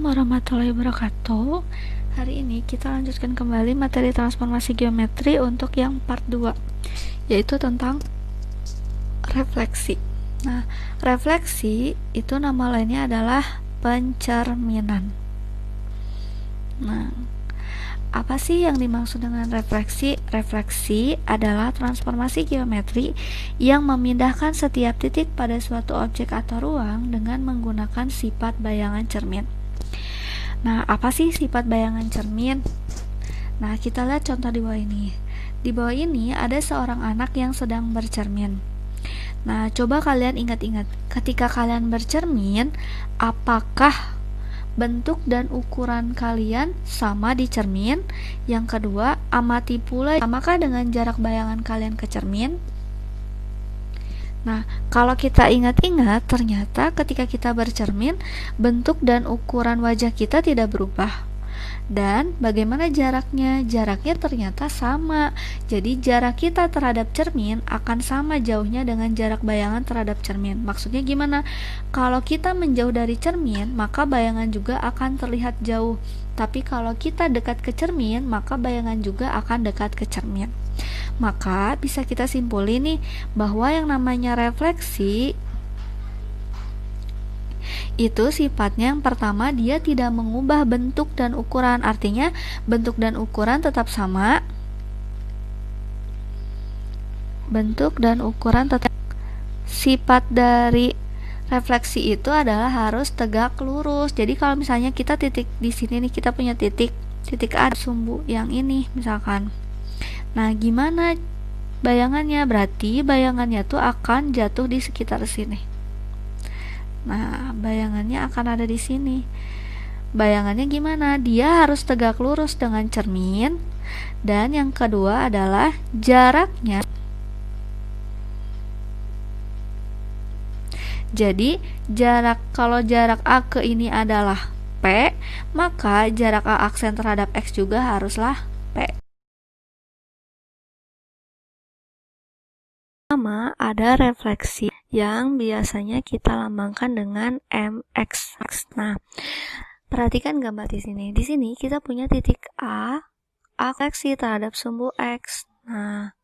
Assalamualaikum warahmatullahi wabarakatuh. Hari ini kita lanjutkan kembali materi transformasi geometri untuk yang part 2, yaitu tentang refleksi. Nah, refleksi itu nama lainnya adalah pencerminan. Nah, apa sih yang dimaksud dengan refleksi? Refleksi adalah transformasi geometri yang memindahkan setiap titik pada suatu objek atau ruang dengan menggunakan sifat bayangan cermin. Nah, apa sih sifat bayangan cermin? Nah, kita lihat contoh di bawah ini. Di bawah ini ada seorang anak yang sedang bercermin. Nah, coba kalian ingat-ingat, ketika kalian bercermin, apakah bentuk dan ukuran kalian sama di cermin? Yang kedua, amati pula samakah dengan jarak bayangan kalian ke cermin? Nah, kalau kita ingat-ingat, ternyata ketika kita bercermin, bentuk dan ukuran wajah kita tidak berubah. Dan bagaimana jaraknya? Jaraknya ternyata sama. Jadi jarak kita terhadap cermin akan sama jauhnya dengan jarak bayangan terhadap cermin. Maksudnya gimana? Kalau kita menjauh dari cermin, maka bayangan juga akan terlihat jauh. Tapi kalau kita dekat ke cermin, maka bayangan juga akan dekat ke cermin. Maka bisa kita simpulin nih bahwa yang namanya refleksi itu sifatnya yang pertama, dia tidak mengubah bentuk dan ukuran. Artinya bentuk dan ukuran tetap sama. Bentuk dan ukuran tetap. Sifat dari refleksi itu adalah harus tegak lurus. Jadi kalau misalnya kita titik di sini nih, kita punya titik A sumbu yang ini misalkan. Nah, gimana bayangannya? Berarti bayangannya tuh akan jatuh di sekitar sini. Nah, bayangannya akan ada di sini. Bayangannya gimana? Dia harus tegak lurus dengan cermin. Dan yang kedua adalah jaraknya. Jadi, kalau jarak A ke ini adalah P, maka jarak A aksen terhadap X juga haruslah P. Pertama, ada refleksi yang biasanya kita lambangkan dengan MX. Nah, perhatikan gambar di sini. Di sini kita punya titik A refleksi terhadap sumbu X. Nah,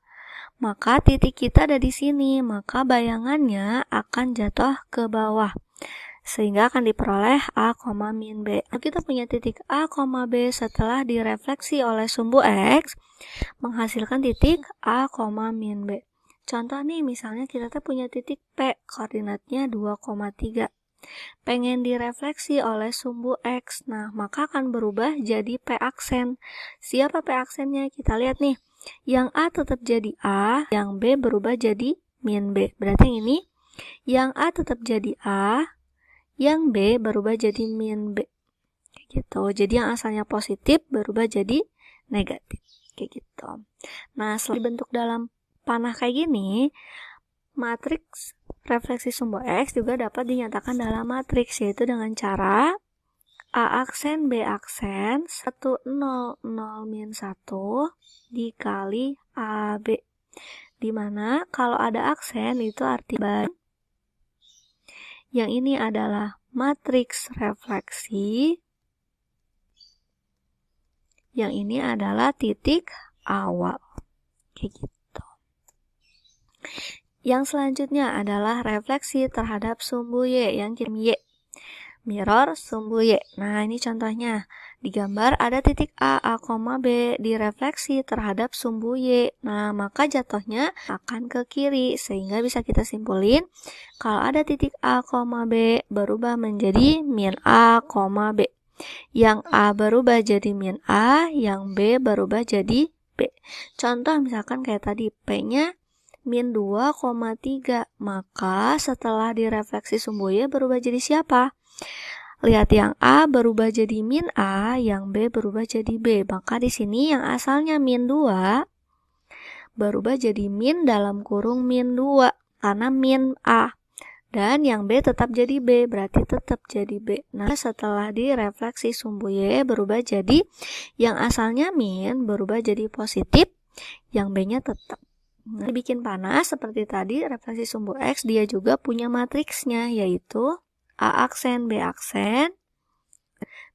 maka titik kita ada di sini, maka bayangannya akan jatuh ke bawah. Sehingga akan diperoleh A, min B. Kita punya titik A, B setelah direfleksi oleh sumbu X, menghasilkan titik A, min B. Contoh nih, misalnya kita punya titik P, koordinatnya 2,3. Pengen direfleksi oleh sumbu X, nah maka akan berubah jadi P aksen. Siapa P aksennya? Kita lihat nih, yang A tetap jadi A, yang B berubah jadi min B. Berarti yang ini, yang A tetap jadi A, yang B berubah jadi min B. Kayak gitu. Jadi yang asalnya positif berubah jadi negatif. Kayak gitu. Nah, setelah dibentuk dalam panah kayak gini, matriks refleksi sumbu X juga dapat dinyatakan dalam matriks, yaitu dengan cara A aksen B aksen 1, 0, 0, min 1 dikali AB, dimana kalau ada aksen itu artinya yang ini adalah matriks refleksi, yang ini adalah titik awal. Kayak gitu. Yang selanjutnya adalah refleksi terhadap sumbu Y, yang Y. Mirror sumbu Y. Nah, ini contohnya. Di gambar ada titik A, B direfleksi terhadap sumbu Y. Nah, maka jatuhnya akan ke kiri. Sehingga bisa kita simpulin, kalau ada titik A, B berubah menjadi min A, B. Yang A berubah jadi min A, yang B berubah jadi B. Contoh misalkan kayak tadi, P-nya min 2,3, maka setelah direfleksi sumbu Y berubah jadi siapa? Lihat, yang A berubah jadi min A, yang B berubah jadi B. Maka di sini yang asalnya min 2 berubah jadi min dalam kurung min 2 karena min A. Dan yang B tetap jadi B, berarti tetap jadi B. Nah, setelah direfleksi sumbu Y berubah jadi yang asalnya min berubah jadi positif, yang B-nya tetap. Nah, dibikin panas seperti tadi, refleksi sumbu X dia juga punya matriksnya, yaitu A aksen, B aksen,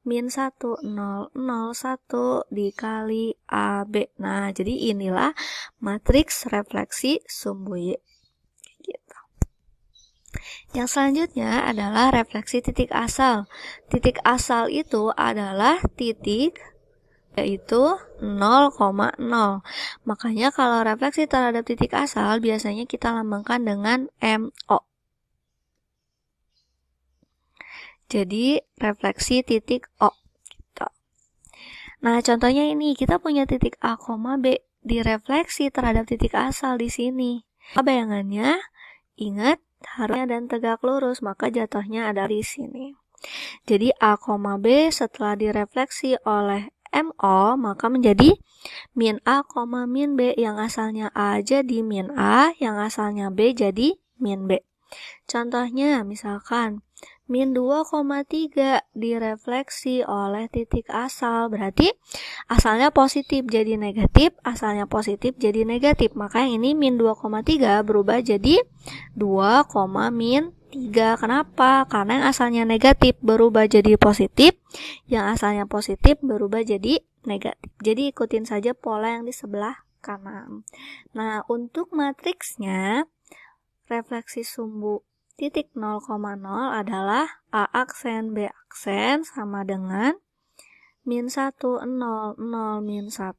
min 1, 0, 0, 1 dikali AB. Nah, jadi inilah matriks refleksi sumbu Y. Gitu. Yang selanjutnya adalah refleksi titik asal. Titik asal itu adalah titik yaitu 0,0. Makanya kalau refleksi terhadap titik asal biasanya kita lambangkan dengan MO. Jadi refleksi titik O. Gitu. Nah, contohnya ini kita punya titik A, B direfleksi terhadap titik asal di sini. Bayangannya, ingat harusnya dan tegak lurus, maka jatuhnya ada di sini. Jadi A, B setelah direfleksi oleh MO, maka menjadi min A, min B, yang asalnya A jadi min A, yang asalnya B jadi min B. Contohnya, misalkan min 2,3 direfleksi oleh titik asal, berarti asalnya positif jadi negatif, asalnya positif jadi negatif, maka ini min 2,3 berubah jadi 2, min 3. Kenapa? Karena yang asalnya negatif berubah jadi positif, yang asalnya positif berubah jadi negatif. Jadi ikutin saja pola yang di sebelah kanan. Nah, untuk matriksnya, refleksi sumbu titik 0,0 adalah A aksen B aksen sama dengan min 1, 0, 0, min 1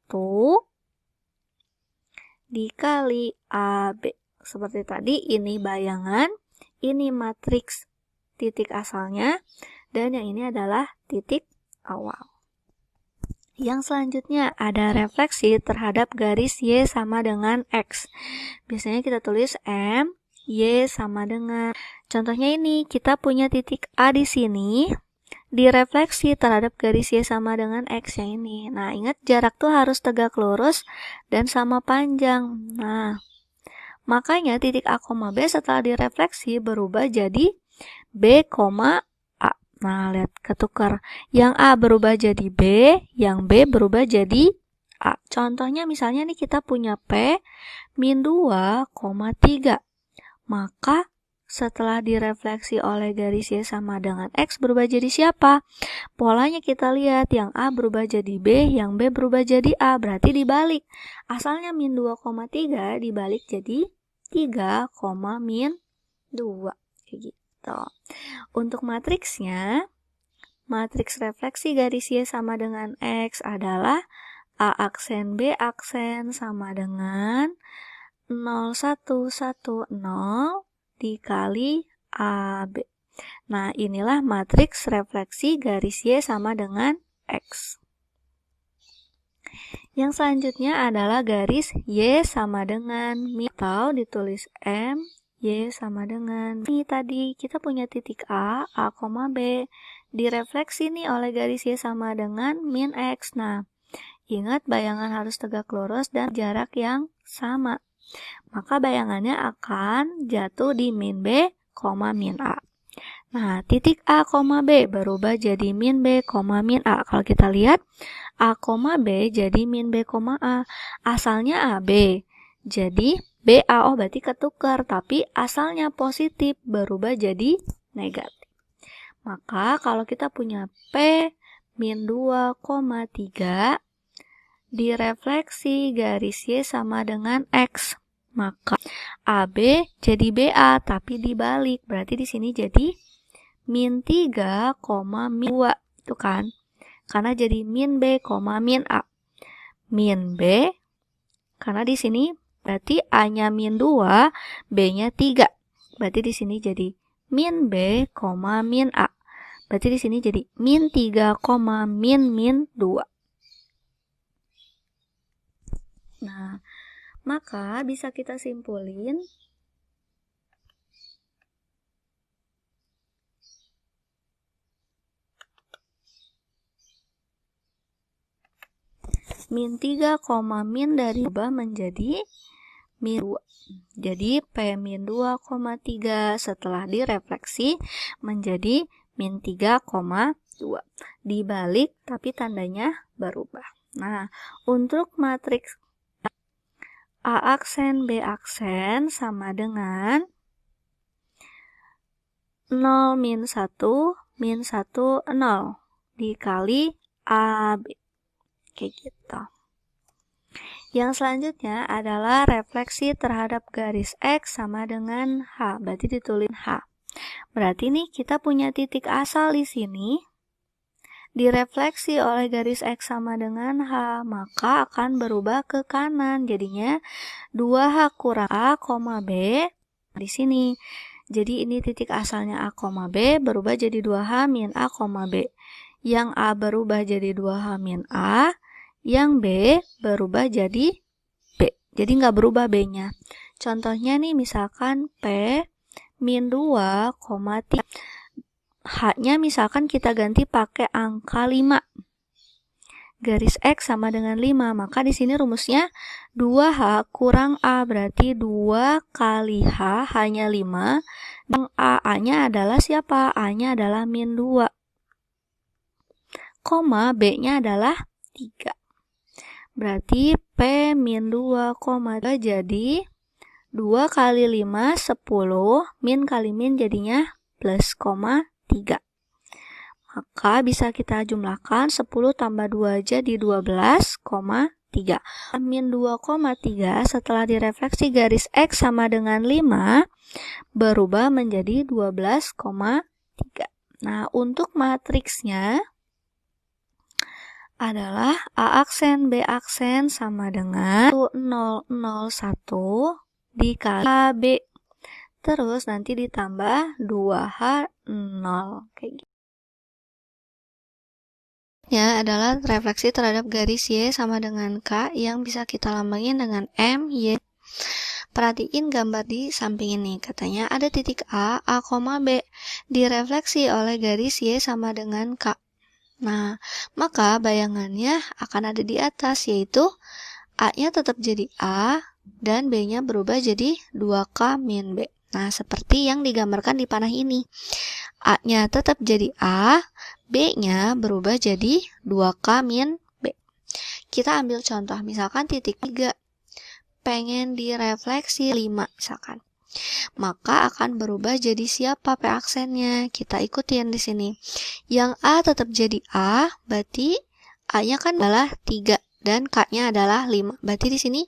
dikali AB. Seperti tadi, ini bayangan, ini matriks titik asalnya, dan yang ini adalah titik awal. Yang selanjutnya ada refleksi terhadap garis Y sama dengan X. Biasanya kita tulis M, Y sama dengan. Contohnya ini, kita punya titik A di sini, direfleksi terhadap garis Y sama dengan X yang ini. Nah, ingat jarak tuh harus tegak lurus dan sama panjang. Nah, makanya titik A, B setelah direfleksi berubah jadi B, A. Nah, lihat ketukar. Yang A berubah jadi B, yang B berubah jadi A. Contohnya misalnya nih kita punya P min 2,3. Maka setelah direfleksi oleh garis Y sama dengan X berubah jadi siapa? Polanya kita lihat, yang A berubah jadi B, yang B berubah jadi A, berarti dibalik. Asalnya min 2,3 dibalik jadi 3, min 2. Kayak gitu. Untuk matriksnya, matriks refleksi garis Y sama dengan X adalah A aksen B aksen sama dengan 0, 1, 1, 0 dikali AB. Nah, inilah matriks refleksi garis Y sama dengan X. Yang selanjutnya adalah garis Y sama dengan min, atau ditulis M, Y sama dengan ini tadi. Kita punya titik A, B. Direfleksi nih oleh garis Y sama dengan min X. Nah, ingat bayangan harus tegak lurus dan jarak yang sama. Maka bayangannya akan jatuh di min B, min A. Nah, titik A, B berubah jadi min B, min A. Kalau kita lihat, A, B jadi min B, A. Asalnya AB. Jadi, BA, berarti ketukar. Tapi asalnya positif berubah jadi negatif. Maka, kalau kita punya P min 2,3 direfleksi garis Y sama dengan X. Maka AB jadi BA, tapi dibalik. Berarti di sini jadi min 3, min 2. Itu kan? Karena jadi min B, min A. Min B, karena di sini berarti A-nya min 2, B-nya 3. Berarti di sini jadi min B, min A. Berarti di sini jadi min 3, min 2. Nah, maka bisa kita simpulin min 3, min dari berubah menjadi min 2. Jadi P min 2,3 setelah direfleksi menjadi min 3,2. Dibalik tapi tandanya berubah. Nah, untuk matriks A aksen B aksen sama dengan 0, min 1, min 1, 0. dikali AB. Kayak gitu. Yang selanjutnya adalah refleksi terhadap garis X sama dengan H. Berarti ditulis H. Berarti nih kita punya titik asal di sini. Direfleksi oleh garis X sama dengan H, maka akan berubah ke kanan. Jadinya 2H kurang A, B di sini. Jadi ini titik asalnya A, B berubah jadi 2H min A, B. Yang A berubah jadi 2H min A, yang B berubah jadi B. Jadi nggak berubah B-nya. Contohnya nih misalkan P min 2,3. H-nya misalkan kita ganti pakai angka 5. Garis X sama dengan 5, maka di sini rumusnya 2H kurang A, berarti 2 kali H, H-nya 5, dan A-nya adalah siapa? A-nya adalah min 2, B-nya adalah 3. Berarti P min 2, jadi 2 kali 5, 10, min kali min jadinya plus, 3. Maka bisa kita jumlahkan 10 tambah 2 jadi 12,3. Min 2,3 setelah direfleksi garis X sama dengan 5 berubah menjadi 12,3. Nah, untuk matriksnya adalah A aksen B aksen sama dengan 0, 0, 1 dikali AB. Terus nanti ditambah 2H 0 kayak gitu. Ya, adalah refleksi terhadap garis Y sama dengan K yang bisa kita lambangin dengan M, Y. Perhatiin gambar di samping ini. Katanya ada titik A, B direfleksi oleh garis Y sama dengan K. Nah, maka bayangannya akan ada di atas, yaitu A-nya tetap jadi A dan B-nya berubah jadi 2K min B. Nah, seperti yang digambarkan di panah ini. A-nya tetap jadi A, B-nya berubah jadi 2K min B. Kita ambil contoh, misalkan titik 3. Pengen direfleksi 5 misalkan. Maka akan berubah jadi siapa P aksennya? Kita ikutin di sini. Yang A tetap jadi A, berarti A-nya kan adalah 3 dan K-nya adalah 5. Berarti di sini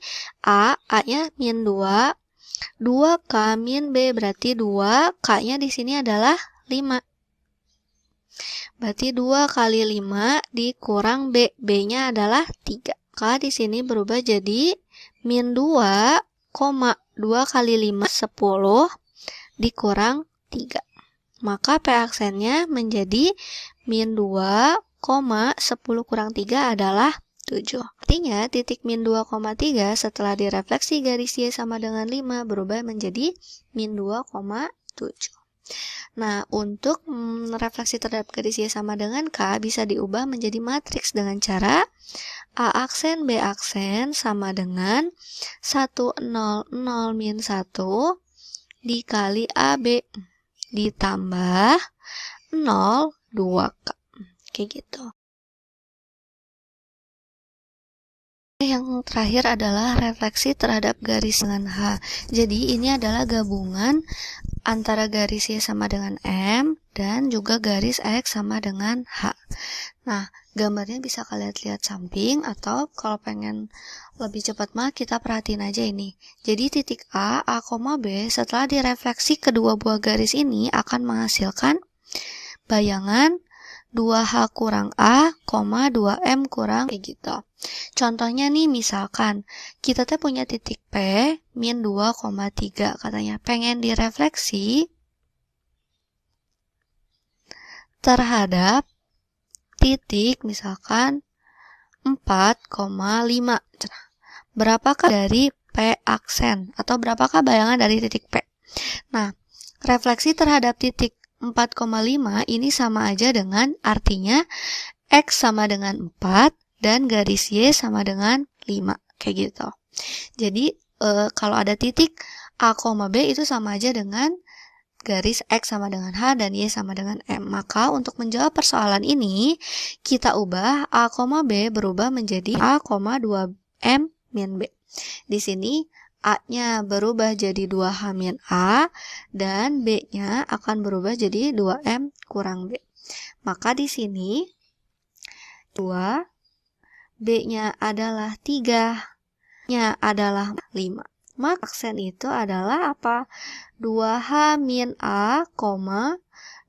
A-nya min 2, 2K min B berarti 2, K-nya di sini adalah 5. Berarti 2 kali 5 dikurang B, B-nya adalah 3. Maka di sini berubah jadi min 2, 2 kali 5, 10 dikurang 3. Maka P aksennya menjadi min 2, 10 kurang 3 adalah 7. Artinya titik min 2,3 setelah direfleksi garis Y sama dengan 5 berubah menjadi min 2,7. Nah, untuk refleksi terhadap garis Y sama dengan K bisa diubah menjadi matriks dengan cara A aksen B aksen sama dengan 1, 0, 0, min 1 dikali AB ditambah 0, 2K. Kayak gitu. Yang terakhir adalah refleksi terhadap garis dengan H. Jadi ini adalah gabungan antara garis Y sama dengan M dan juga garis X sama dengan H. Nah, gambarnya bisa kalian lihat samping atau kalau pengen lebih cepat mah kita perhatiin aja ini. Jadi titik A, B setelah direfleksi kedua buah garis ini akan menghasilkan bayangan 2H kurang A, 2M kurang kayak gitu. Contohnya nih misalkan kita punya titik P min 2,3 katanya pengen direfleksi terhadap titik misalkan 4,5. Berapakah dari P aksen atau berapakah bayangan dari titik P? Nah, refleksi terhadap titik 4,5 ini sama aja dengan artinya X sama dengan 4 dan garis Y sama dengan 5 kayak gitu. Jadi kalau ada titik A, B itu sama aja dengan garis X sama dengan H dan Y sama dengan M. Maka untuk menjawab persoalan ini kita ubah A, B berubah menjadi A, 2M min B. Di sini A-nya berubah jadi 2H min A dan B-nya akan berubah jadi 2M kurang B. Maka di sini 2, B-nya adalah 3, nya adalah 5. Maka aksen itu adalah apa? 2H min A,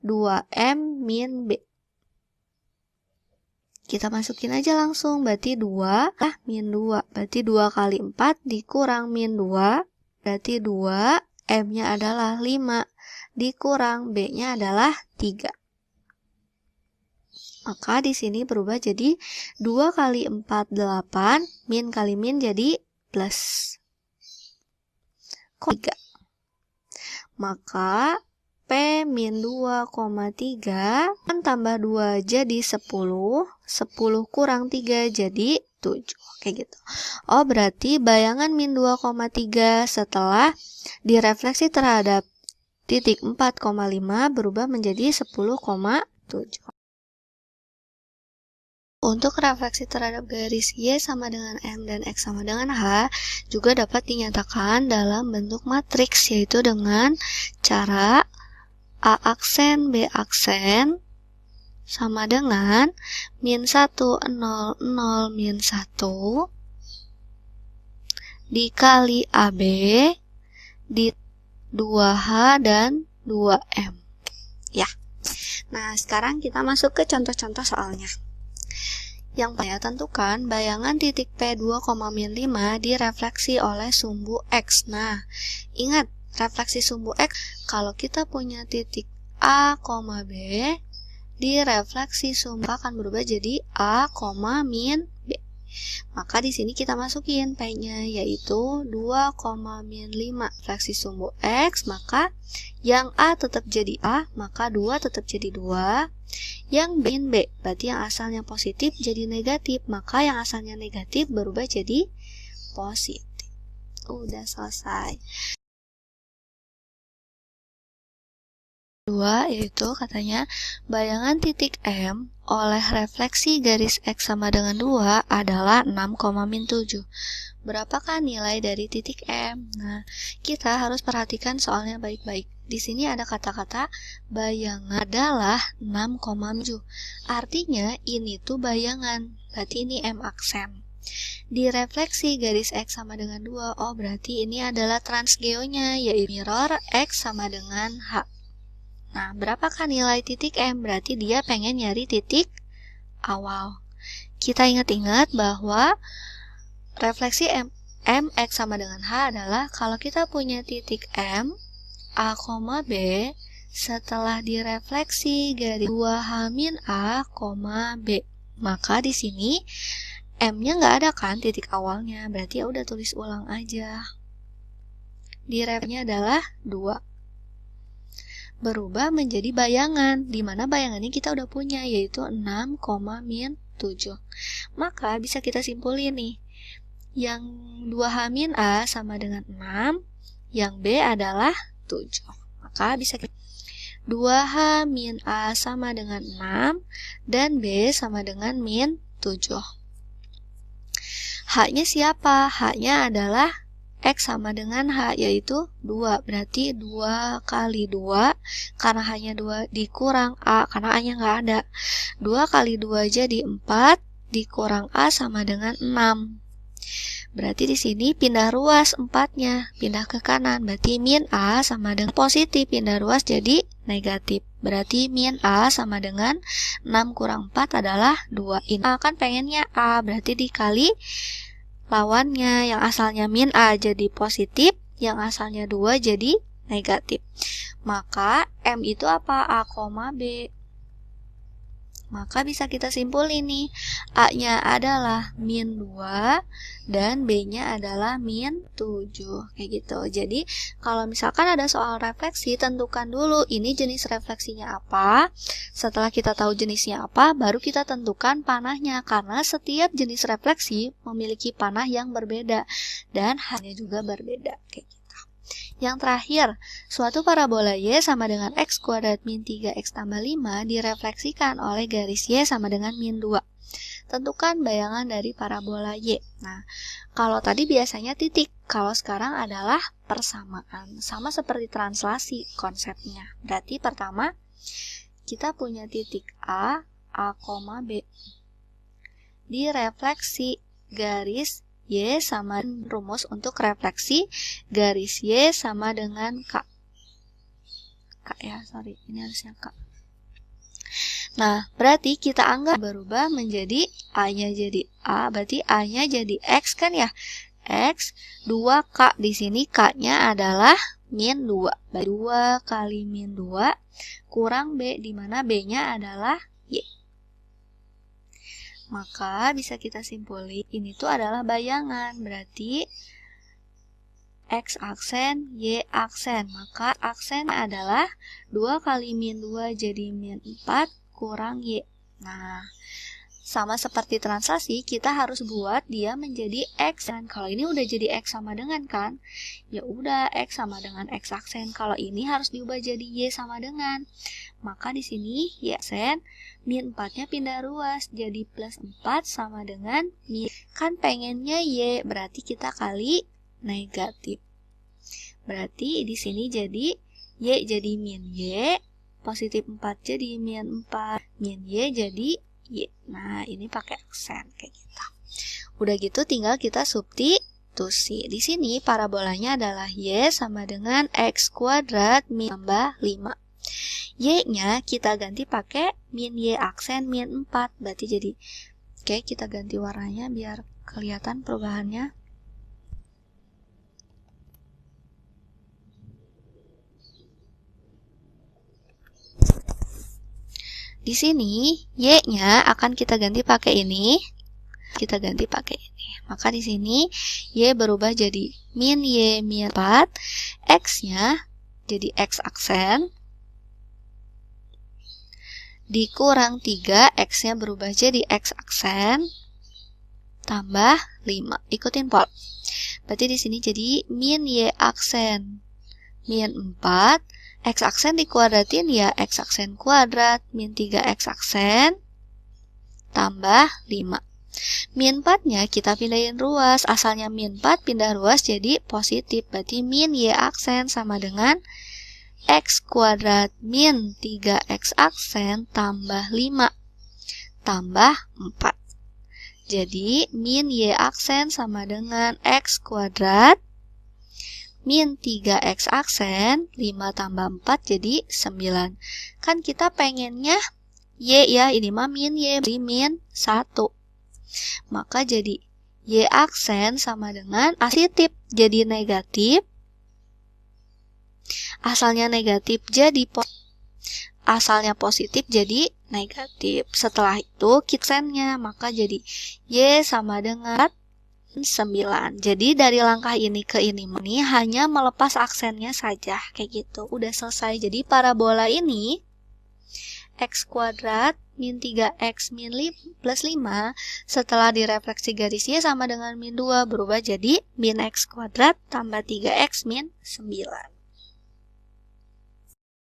2M min B. Kita masukin aja langsung, berarti 2 min 2. Berarti 2 kali 4 dikurang min 2, berarti 2, M-nya adalah 5, dikurang B-nya adalah 3. Maka di sini berubah jadi 2 kali 4, 8, min kali min jadi plus 3. Maka P min 2,3 tambah 2 jadi 10, 10 kurang 3 jadi 7. Kayak gitu. Oh, berarti bayangan min 2,3 setelah direfleksi terhadap titik 4,5 berubah menjadi 10,7. Untuk refleksi terhadap garis Y sama dengan M dan X sama dengan H juga dapat dinyatakan dalam bentuk matriks, yaitu dengan cara A aksen B aksen sama dengan min 1, 0, 0, min 1 dikali AB di 2H dan 2M. Ya. Nah, sekarang kita masuk ke contoh-contoh soalnya. Yang saya tentukan bayangan titik P 2,5 direfleksi oleh sumbu X. Nah, ingat refleksi sumbu X, kalau kita punya titik A, B, direfleksi sumbu akan berubah jadi A, min B. Maka di sini kita masukin P-nya, yaitu 2,5 refleksi sumbu X, maka yang A tetap jadi A, maka 2 tetap jadi 2. Yang B min B, berarti yang asalnya positif jadi negatif, maka yang asalnya negatif berubah jadi positif. Udah selesai. 2 yaitu katanya bayangan titik M oleh refleksi garis X sama dengan 2 adalah 6,-7. Berapakah nilai dari titik M? Nah, kita harus perhatikan soalnya baik-baik. Di sini ada kata-kata bayangan adalah 6,7. Artinya ini tuh bayangan, berarti ini M aksen. Direfleksi garis X sama dengan 2, oh berarti ini adalah transgeonya, yaitu mirror X sama dengan H. Nah, berapakah nilai titik M? Berarti dia pengen nyari titik awal. Kita ingat-ingat bahwa refleksi M X sama dengan H adalah kalau kita punya titik M, A, B, setelah direfleksi garis 2H min A, B. Maka di sini M-nya nggak ada kan titik awalnya, berarti ya udah tulis ulang aja. Direfleksinya adalah 2. Berubah menjadi bayangan, di mana bayangannya kita udah punya, yaitu 6,-7. Maka bisa kita simpulin nih, yang 2H min A sama dengan 6, yang B adalah 7. Maka bisa kita 2H min A sama dengan 6, dan B sama dengan min 7. H-nya siapa? H-nya adalah X sama dengan H, yaitu 2. Berarti 2 kali 2, karena hanya 2 dikurang A, karena A-nya nggak ada. 2 kali 2 jadi 4, dikurang A sama dengan 6. Berarti di sini pindah ruas 4-nya, pindah ke kanan. Berarti min A sama dengan positif, pindah ruas jadi negatif. Berarti min A sama dengan 6 kurang 4 adalah 2. Ini A kan pengennya A, berarti dikali lawannya, yang asalnya min A jadi positif, yang asalnya 2 jadi negatif. Maka M itu apa? A, B. Maka bisa kita simpulin nih, A-nya adalah min 2 dan B-nya adalah min 7. Kayak gitu. Jadi, kalau misalkan ada soal refleksi, tentukan dulu ini jenis refleksinya apa. Setelah kita tahu jenisnya apa, baru kita tentukan panahnya. Karena setiap jenis refleksi memiliki panah yang berbeda dan hasilnya juga berbeda. Kayak gitu. Yang terakhir, suatu parabola Y sama dengan X kuadrat min 3X tambah 5 direfleksikan oleh garis Y sama dengan min 2. Tentukan bayangan dari parabola Y. Nah, kalau tadi biasanya titik, kalau sekarang adalah persamaan. Sama seperti translasi konsepnya. Berarti pertama, kita punya titik A, B. direfleksi garis Y sama rumus untuk refleksi garis Y sama dengan K. Ini harusnya K. Nah, berarti kita anggap berubah menjadi A-nya jadi A, berarti A-nya jadi X kan ya? X, 2K, di sini K-nya adalah min 2. 2 kali min 2 kurang B, di mana B-nya adalah Y. Maka bisa kita simpulin, ini tuh adalah bayangan, berarti X aksen, Y aksen. Maka aksen adalah 2 kali min 2 jadi min 4 kurang Y. Nah, sama seperti translasi, kita harus buat dia menjadi X. Dan kalau ini udah jadi X sama dengan kan, ya udah X sama dengan X aksen. Kalau ini harus diubah jadi Y sama dengan. Maka di sini Y aksen, min 4-nya pindah ruas, jadi plus 4 sama dengan min. Kan pengennya Y, berarti kita kali negatif. Berarti di sini jadi Y jadi min Y, positif 4 jadi min 4, min Y jadi Y. Nah, ini pakai aksen kayak gitu. Udah gitu tinggal kita substitusi. Di sini parabolanya adalah Y sama dengan X kuadrat min tambah 5. Y-nya kita ganti pakai min Y aksen min 4. Berarti jadi, oke, kita ganti warnanya biar kelihatan perubahannya. Di sini Y-nya akan kita ganti pakai ini. Kita ganti pakai ini. Maka di sini Y berubah jadi min Y min 4. X-nya jadi X aksen. Dikurang 3, X-nya berubah jadi X aksen. Tambah 5. Ikutin pola. Berarti di sini jadi min Y aksen min 4. X aksen dikuadratin ya X aksen kuadrat min 3X aksen tambah 5. Min 4-nya kita pindahin ruas. Asalnya min 4 pindah ruas jadi positif. Berarti min Y aksen sama dengan X kuadrat min 3X aksen tambah 5 tambah 4. Jadi min Y aksen sama dengan X kuadrat min 3X aksen 5 tambah 4 jadi 9. Kan kita pengennya Y ya, ini mah min Y, jadi min 1. Maka jadi Y aksen sama dengan positif jadi negatif. Asalnya negatif jadi asalnya positif jadi negatif. Setelah itu aksennya, maka jadi Y sama dengan 9. Jadi dari langkah ini ke ini hanya melepas aksennya saja kayak gitu. Udah selesai. Jadi parabola ini X kuadrat min 3X min plus 5 setelah direfleksi garis Y sama dengan min 2 berubah jadi min X kuadrat tambah 3X min 9.